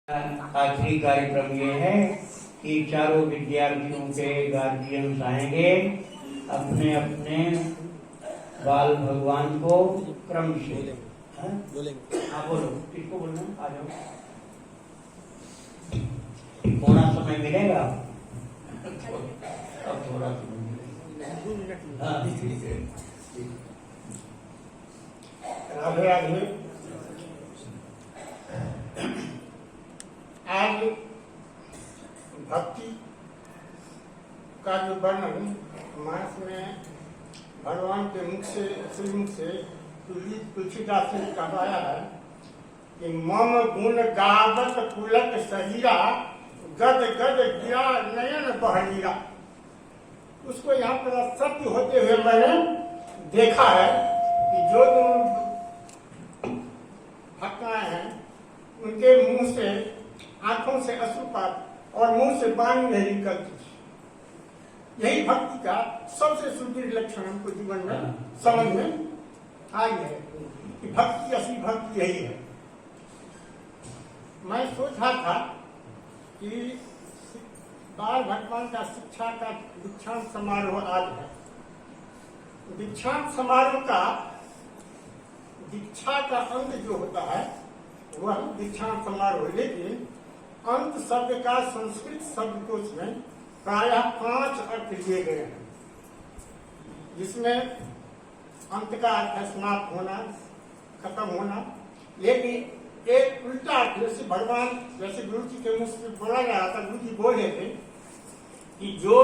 आखिरी कार्यक्रम ये है कि चारों विद्यार्थियों के गार्जियंस आएंगे, अपने अपने बाल भगवान को क्रम से बोलेंगे। हाँ बोलो, किसको बोलना? आ जाओ, थोड़ा समय मिलेगा। अब थोड़ा समय मिलेगा। हाँ ठीक है। राधे राधे। आज भक्ति का जो वर्णन मानस में भगवान के मुख से, श्रीमुख से तुलसीदास ने कहवाया है कि मम गुण गावत पुलक शरीरा, गद गद गिरा नयन बहनीरा। उसको यहाँ पर सत्य होते हुए मैंने देखा है कि जो तुम भक्ताएं हैं उनके मुंह से, आंखों से अश्रुपात और मुंह से वाणी नहीं निकलती। यही भक्ति का सबसे सुदृढ़ लक्षण हमको जीवन में समझ में आई है कि भक्ति, असली भक्ति यही है। मैं सोच रहा था कि बाल भगवान का शिक्षा का दीक्षांत समारोह आज है। दीक्षांत समारोह का दीक्षा का अंत जो होता है वह दीक्षांत समारोह, लेकिन अंत शब्द का संस्कृत शब्दकोश में प्रायः 5 अर्थ लिए गए हैं, जिसमें अंत का अर्थ है समाप्त होना, खत्म होना। लेकिन एक उल्टा अर्थ, जैसे भगवान, जैसे गुरु जी के मुख से बोला गया था, गुरु जी बोले थे कि जो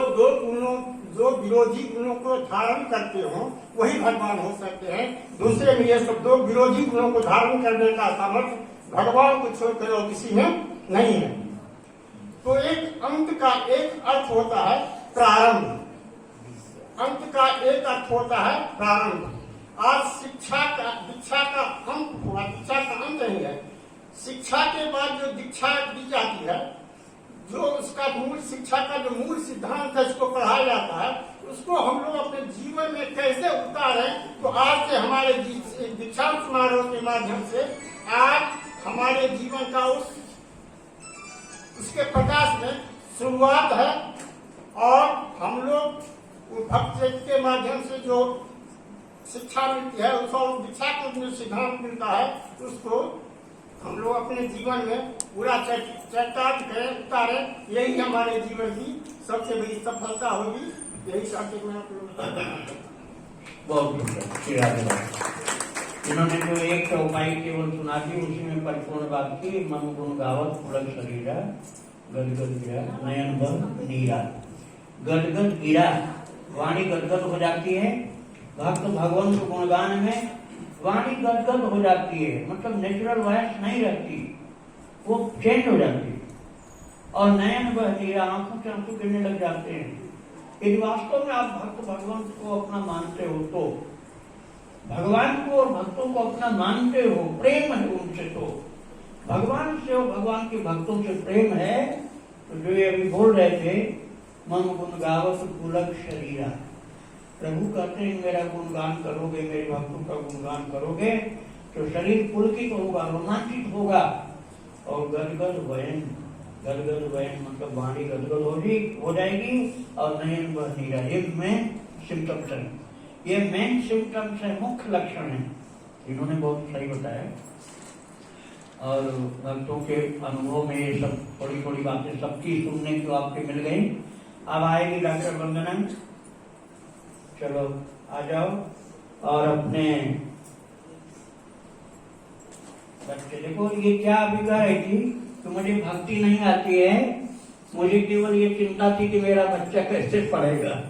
विरोधी गुणों को धारण करते हो वही भगवान हो सकते हैं। दूसरे में ये सब 2 विरोधी गुणों को धारण करने का सामर्थ्य भगवान को छोड़कर और किसी में नहीं है। तो एक अंत का एक अर्थ होता है प्रारंभ, अंत का एक अर्थ होता है प्रारंभ। आज दीक्षा का अंत हुआ, दीक्षा का अंत नहीं है। शिक्षा के बाद जो दीक्षा दी जाती है, जो उसका मूल, शिक्षा का जो मूल सिद्धांत है, उसको पढ़ाया जाता है, उसको हम लोग अपने जीवन में कैसे उतारें। तो आज से हमारे दीक्षांत समारोह के माध्यम से आज हमारे जीवन का उसके प्रकाश में शुरुआत है। और हम लोग भक्ति के माध्यम से जो शिक्षा मिलती है, उसको दीक्षा को जो सिद्धांत मिलता है, उसको हम लोग अपने जीवन में पूरा चरितार्थ करें, उतारें। यही हमारे जीवन की सबसे बड़ी सफलता होगी। यही साथ में आप लोग इन्होंने जो एक चौपाई केवल सुना दी, उसी में परिपूर्ण बात की। मन गुण गावत पुलक शरीरा, गदगद गिरा नयन बह नीरा। गदगद गिरा, वाणी गदगद हो जाती है। भक्त भगवान के गुणगान में वाणी गदगद हो जाती है, मतलब नेचुरल वॉइस नहीं रहती, वो चेंज हो जाती है। और नयन बह नीरा, आंखों से आंसू गिरने लग जाते हैं। यदि वास्तव में आप भक्त भगवान को अपना मानते हो, तो भगवान को और भक्तों को अपना मानते हो, प्रेम है उनसे, तो भगवान से और भगवान के भक्तों से प्रेम है, तो जो ये अभी बोल रहे थे, मन गुण गावत पुलक शरीरा। प्रभु कहते हैं मेरा गुणगान करोगे, मेरे भक्तों का गुणगान करोगे तो शरीर पुलकित होगा, रोमांचित होगा। और गदगद वयन, गदगद वयन मतलब वाणी गदगद हो जाएगी। और नयन बह नीरा, ये मेन सिम्टम्स है, ये मेन सिम्टम्स है, मुख्य लक्षण है। इन्होंने बहुत सही बताया। और भक्तों के अनुभव में ये सब थोड़ी थोड़ी बातें सबकी सुनने को आपके मिल गई। अब आएगी डॉक्टर वंदना, चलो आ जाओ। और अपने बच्चे देखो, ये क्या अभी कह रही थी कि मुझे भक्ति नहीं आती है, मुझे केवल ये चिंता थी कि मेरा बच्चा कैसे पढ़ेगा।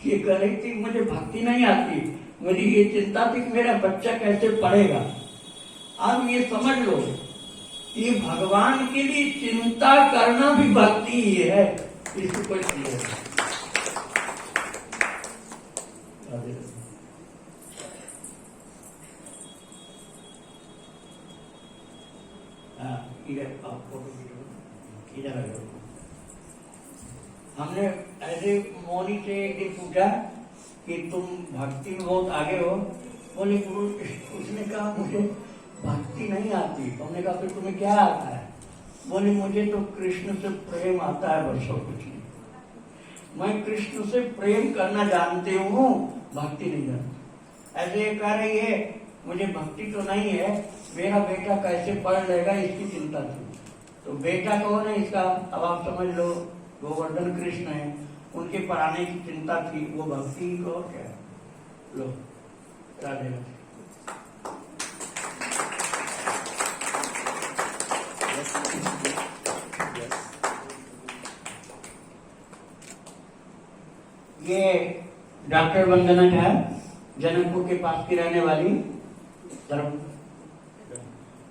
ये कह रही थी मुझे भक्ति नहीं आती, मुझे ये चिंता थी कि मेरा बच्चा कैसे पढ़ेगा। अब ये समझ लो, ये भगवान के लिए चिंता करना भी भक्ति ही है, इसको कोई नहीं है। हमने ऐसे मोनी से एक पूछा कि तुम भक्ति में बहुत आगे हो, बोले गुरु, उसने कहा मुझे भक्ति नहीं आती। तो हमने कहा फिर तुम्हें क्या आता है? बोली मुझे तो कृष्ण से प्रेम आता है, बस और कुछ नहीं। मैं कृष्ण से प्रेम करना जानती हूँ, भक्ति नहीं जानती। ऐसे ये कह रही है मुझे भक्ति तो नहीं है, मेरा बेटा कैसे पढ़ लेगा इसकी चिंता थी। तो बेटा कौन है इसका अब आप समझ लो, गोवर्धन कृष्ण है, उनके पढ़ाने की चिंता थी, वो भक्ति को क्या है? लो राधे राधे। ये डॉक्टर वंदना है, जनकपुर के पास की रहने वाली,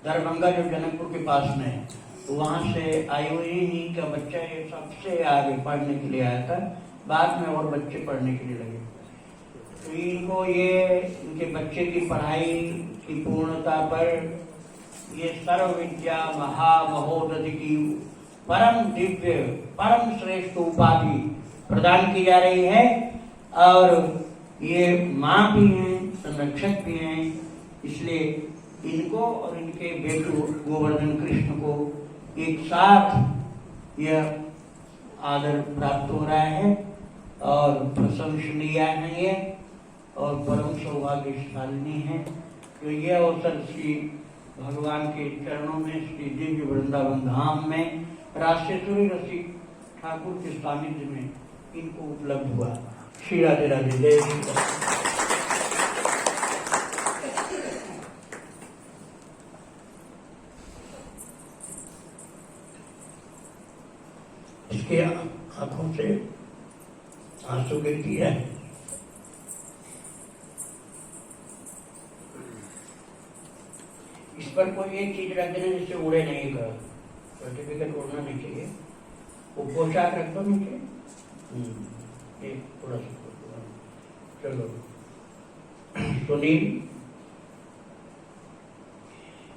दरभंगा जो जनकपुर के पास में है, तो वहां से आई हुई। इन्हीं का बच्चा ये सबसे आगे पढ़ने के लिए आया था, बाद में और बच्चे पढ़ने के लिए लगे। तो इनको ये इनके बच्चे की पढ़ाई की पूर्णता पर ये सर्व विद्या महामहोदधि की परम दिव्य परम श्रेष्ठ उपाधि प्रदान की जा रही है। और ये माँ भी हैं, संरक्षक भी हैं, इसलिए इनको और इनके बेटू गोवर्धन कृष्ण को एक साथ यह आदर प्राप्त हो रहा है और प्रशंसनीय है ये और परम सौभाग्यशालिनी है। तो यह अवसर श्री भगवान के चरणों में, श्री दिव्य वृंदावन धाम में राष्ट्रीय रसिक ठाकुर के सानिध्य में इनको उपलब्ध हुआ। श्री राधे राधे, जय श्री राधे। इसके आंखों से आंसू गिरती है। इस पर कोई एक चीज रख देना जिससे उड़े नहीं कर, सर्टिफिकेट उड़ना नहीं चाहिए। वो पोशाक रख दो नीचे, एक थोड़ा सा चलो। सुनील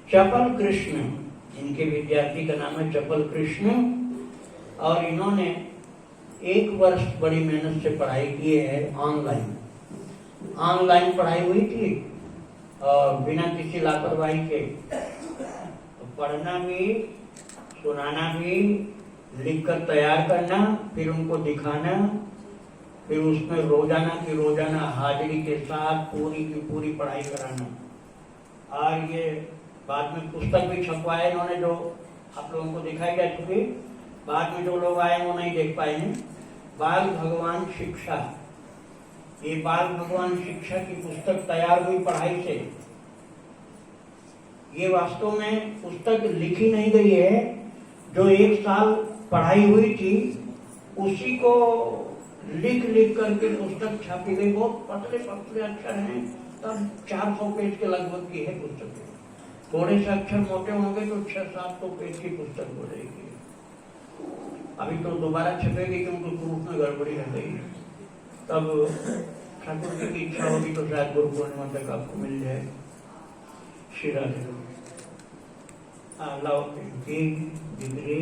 चपल कृष्ण, इनके विद्यार्थी का नाम है चपल कृष्ण, और इन्होंने 1 वर्ष बड़ी मेहनत से पढ़ाई की है। ऑनलाइन पढ़ाई हुई थी और बिना किसी लापरवाही के। तो पढ़ना भी, सुनाना भी, लिखकर तैयार करना, फिर उनको दिखाना, फिर उसमें रोजाना की रोजाना हाजिरी के साथ पूरी की पूरी पढ़ाई कराना। और ये बाद में पुस्तक भी छपवाए इन्होंने, जो आप लोगों को दिखाई जा चुकी। बाद में जो लोग आए वो नहीं देख पाए हैं। बाल भगवान शिक्षा, ये बाल भगवान शिक्षा की पुस्तक तैयार हुई पढ़ाई से। ये वास्तव में पुस्तक लिखी नहीं गई है, जो 1 साल पढ़ाई हुई थी उसी को लिख करके पुस्तक छापी गई। बहुत पतले पतले अक्षर हैं, तब 400 पेज के लगभग की है पुस्तक। थोड़े से अक्षर मोटे होंगे तो 600-700 पेज की पुस्तक हो जाएगी। अभी तो दोबारा छपेगी क्योंकि प्रूफ में गड़बड़ी रह गई। तब ठाकुर जी की इच्छा होगी तो शायद गुरु पूर्णिमा तक आपको मिल जाए। श्री राधे डिग्री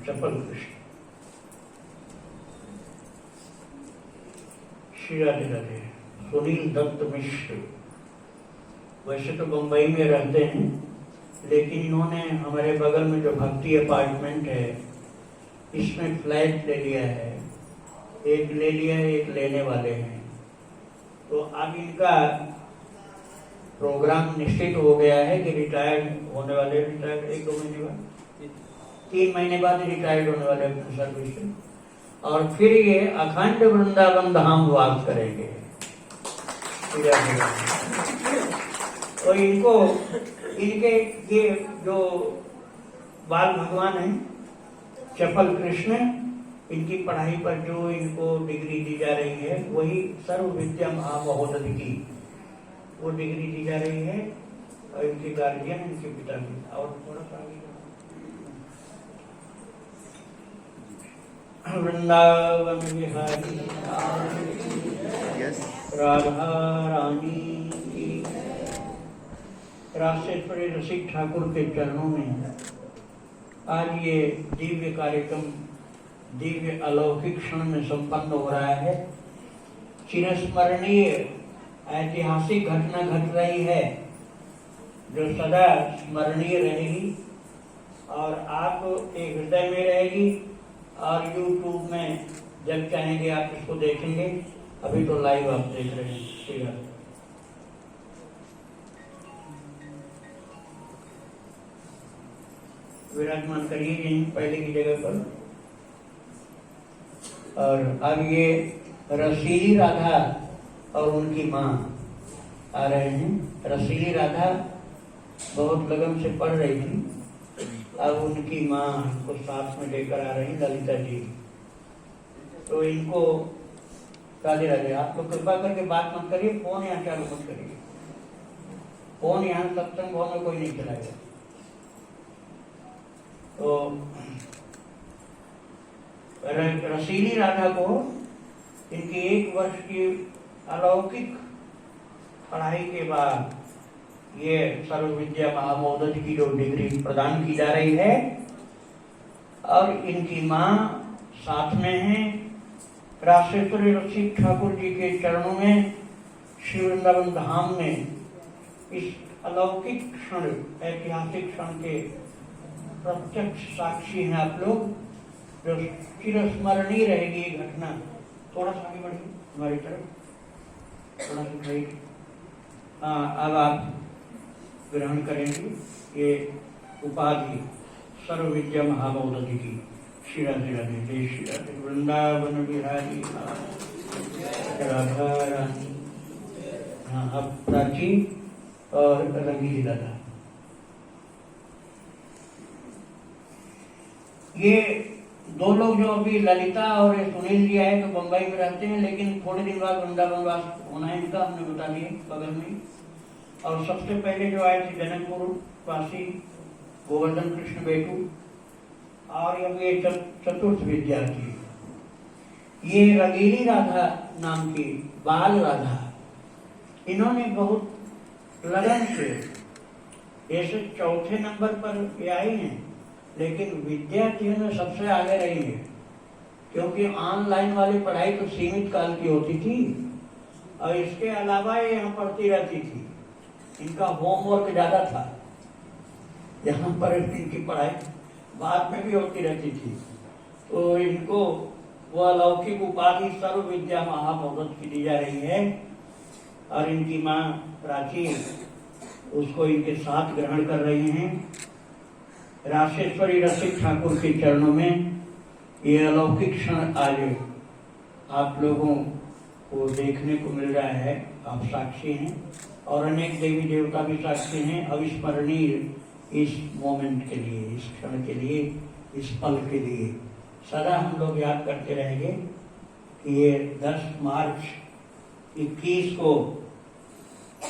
चपल कृष्ण। श्री राधे राधे। सुनील दत्त मिश्र वैसे तो बंबई में रहते हैं, लेकिन इन्होंने हमारे बगल में जो भक्ति अपार्टमेंट है इसमें फ्लैट ले लिया है। एक ले लिया है, एक लेने वाले हैं। तो अब इनका प्रोग्राम निश्चित हो गया है कि रिटायर्ड होने वाले, रिटायर्ड 1-2 महीने बाद, 3 महीने बाद रिटायर्ड होने वाले अपने सर्विस से, और फिर ये अखंड वृंदावन धाम वास करेंगे। तो इनको इनके ये जो बाल भगवान हैं चपल कृष्ण, इनकी पढ़ाई पर जो इनको डिग्री दी जा रही है वही सर्व विद्या महामहोदधि की वो डिग्री दी जा रही है। और इनके गार्जियन, इनके पिता भी। और थोड़ा सा वृंदावन बिहारी राधा रानी की राष्ट्रीय रसिक ठाकुर के चरणों में आज ये दिव्य कार्यक्रम दिव्य अलौकिक क्षण में संपन्न हो रहा है। चिरस्मरणीय ऐतिहासिक घटना घट रही है जो सदा स्मरणीय रहेगी और आपके हृदय में रहेगी। और YouTube में जब चाहेंगे आप इसको देखेंगे। अभी तो लाइव आप देख रहे हैं। ठीक है, विराजमान करिए यहीं पहले की जगह पर। और अब ये रसीली राधा और उनकी माँ आ रहे हैं। रसीली राधा बहुत लगन से पढ़ रही थी, अब उनकी माँ को साथ में लेकर आ रही ललिता जी। तो इनको राधे राधे। आप लोग कृपा करके बात मत करिए, फोन यहाँ चालू मत करिए। फोन यहाँ सत्संग भवन में कोई नहीं चलाएगा। तो रसीली राधा को इनकी 1 वर्ष की अलौकिक पढ़ाई के बाद ये सर्व विद्या महामोदध की जो डिग्री प्रदान की जा रही है, और इनकी माँ साथ में है। राशेश्वरी रसिक ठाकुर जी के चरणों में श्री वृंदावन धाम में इस अलौकिक क्षण, ऐतिहासिक क्षण के प्रत्यक्ष साक्षी हैं आप लोग। जो चिरस्मरणीय रहेगी ये घटना। थोड़ा सा आगे बढ़िए हमारी तरफ, थोड़ा सा बढ़िए। अब आप ग्रहण करेंगे ये उपाधि सर्व विद्या महामोदध की। श्री राधे राधे, जय श्री राधे। वृंदावन बिहारी राधा रानी। हाँ, अब प्राची और रंगीली राधा। ये 2 लोग जो अभी ललिता और सुनील जी आए तो बम्बई में रहते हैं, लेकिन थोड़े दिन बाद वृंदावन वास होना है इनका, हमने बता दिया बगल में। और सबसे पहले जो आए थे जनकपुर वासी गोवर्धन कृष्ण बेटू, और अब ये चतुर्थ विद्यार्थी, ये रंगीली राधा नाम की बाल राधा। इन्होंने बहुत लगन से, ऐसे 4थे नंबर पर ये आई हैं, लेकिन विद्यार्थियों में सबसे आगे रही है। क्योंकि ऑनलाइन वाली पढ़ाई तो सीमित काल की होती थी, और इसके अलावा ये यहाँ पढ़ती रहती थी। इनका होमवर्क ज्यादा था, यहाँ पर इनकी पढ़ाई बाद में भी होती रहती थी। तो इनको वो अलौकिक उपाधि सर्व विद्या महामोदध की दी जा रही है। और इनकी माँ प्राची उसको इनके साथ ग्रहण कर रही हैं। राशेश्वरी रसिक ठाकुर के चरणों में ये अलौकिक क्षण आज आप लोगों को देखने को मिल रहा है। आप साक्षी हैं और अनेक देवी देवता भी साक्षी हैं। अविस्मरणीय इस मोमेंट के लिए, इस क्षण के लिए, इस पल के लिए सदा हम लोग याद करते रहेंगे कि ये 10 मार्च 21 को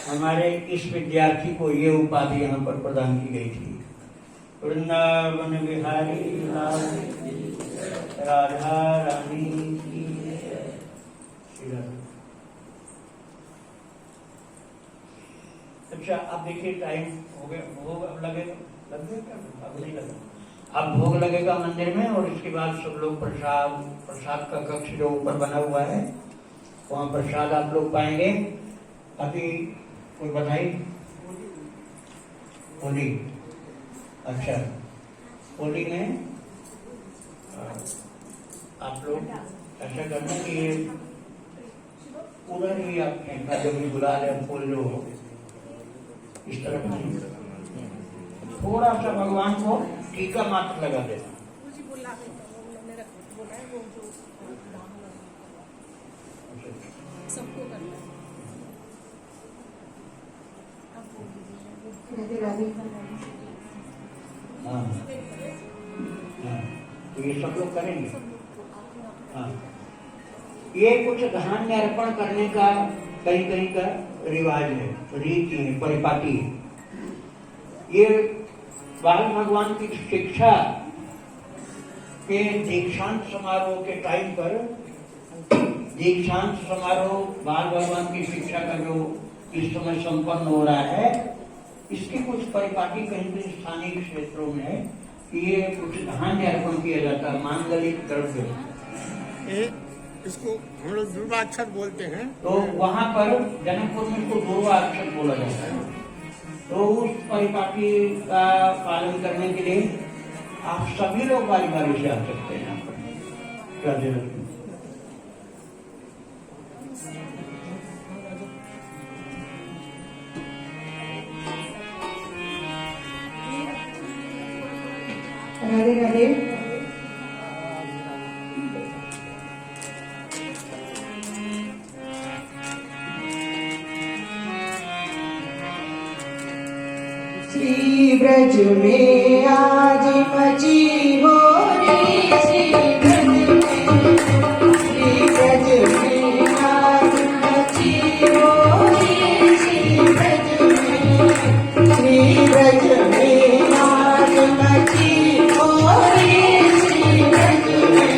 हमारे इस विद्यार्थी को ये उपाधि यहाँ पर प्रदान की गई थी। वृंदावन बिहारी लाल राधा रानी की। अच्छा, अब देखिए टाइम हो गया। भोग अब लगेगा, लग गया क्या? अब नहीं लगा। अब भोग लगेगा मंदिर में, और इसके बाद सब लोग प्रसाद का कक्ष जो ऊपर बना हुआ है वहाँ प्रसाद आप लोग पाएंगे। अभी कोई बधाई? होली। अच्छा, होली में आप लोग ऐसा करना कि उधर ही आप फेंका, जो भी गुलाल है फूल जो हो इस तरफ नहीं, थोड़ा सा भगवान को टीका मात्र लगा देना। सबको करना हाँ, तो ये सब लोग करेंगे। हाँ, ये कुछ धान्य अर्पण करने का कहीं कहीं का रिवाज है, रीति है, परिपाटी है। ये बाल भगवान की शिक्षा के दीक्षांत समारोह के टाइम पर, दीक्षांत समारोह बाल भगवान की शिक्षा का जो इस समय संपन्न हो रहा है, इसकी कुछ परिपाटी कहीं भी स्थानीय क्षेत्रों में है कि ये कुछ धान्य अर्पण किया जाता है, मांगलिक द्रव्य। इसको हम लोग दुर्वाक्षर बोलते हैं। तो वहाँ पर जनकपुर में इसको दुर्वाक्षर बोला जाता है। तो उस परिपाटी का पालन करने के लिए आप सभी लोग बारी बारी से आ सकते हैं यहाँ पर। क्या जरूरत है? राधे राधे। श्री ब्रज में आज मची हो रे, श्री ब्रज में आज मची हो रे, श्री ब्रज में आज मची हो रे, श्री ब्रज में आज मची हो रे, श्री ब्रज में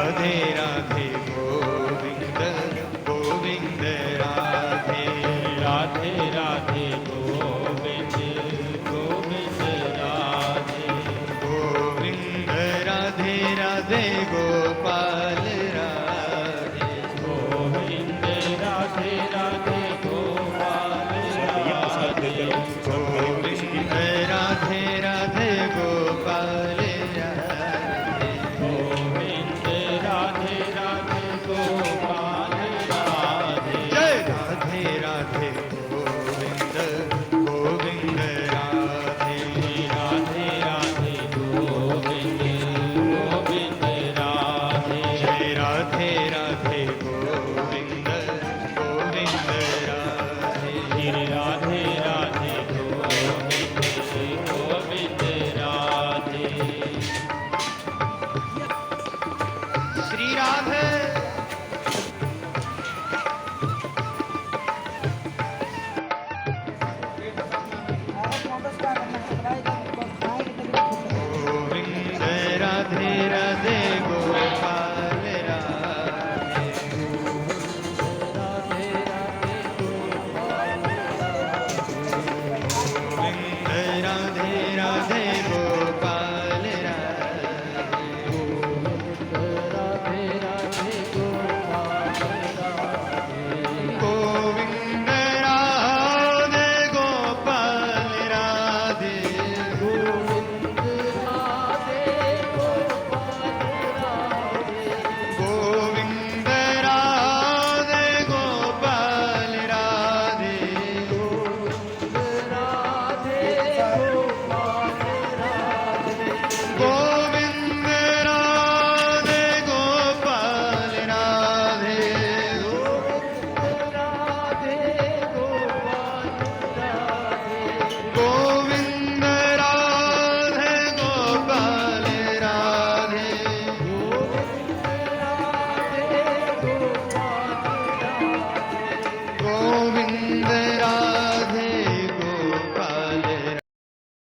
राधे राधे गोविंद गोविंद राधे राधे राधे गोविंद गोविंद राधे गोविंद राधे राधे गोपाल राधे गोविंद राधे राधे गोपाल राधे गोविंद राधे राधे गोपाल राधे गोविंद राधे राधे गोपाल राधे जय राधे राधे गोविंद गोविंद राधे राधे राधे गोविंद गोविंद राधे जय राधे राधे गोविंद गोविंद राधे श्री राधे राधे गोविंद गोविंद राधे श्री राधे गोविंद राधे राधे गोपाल राधे गोविंद राधे राधे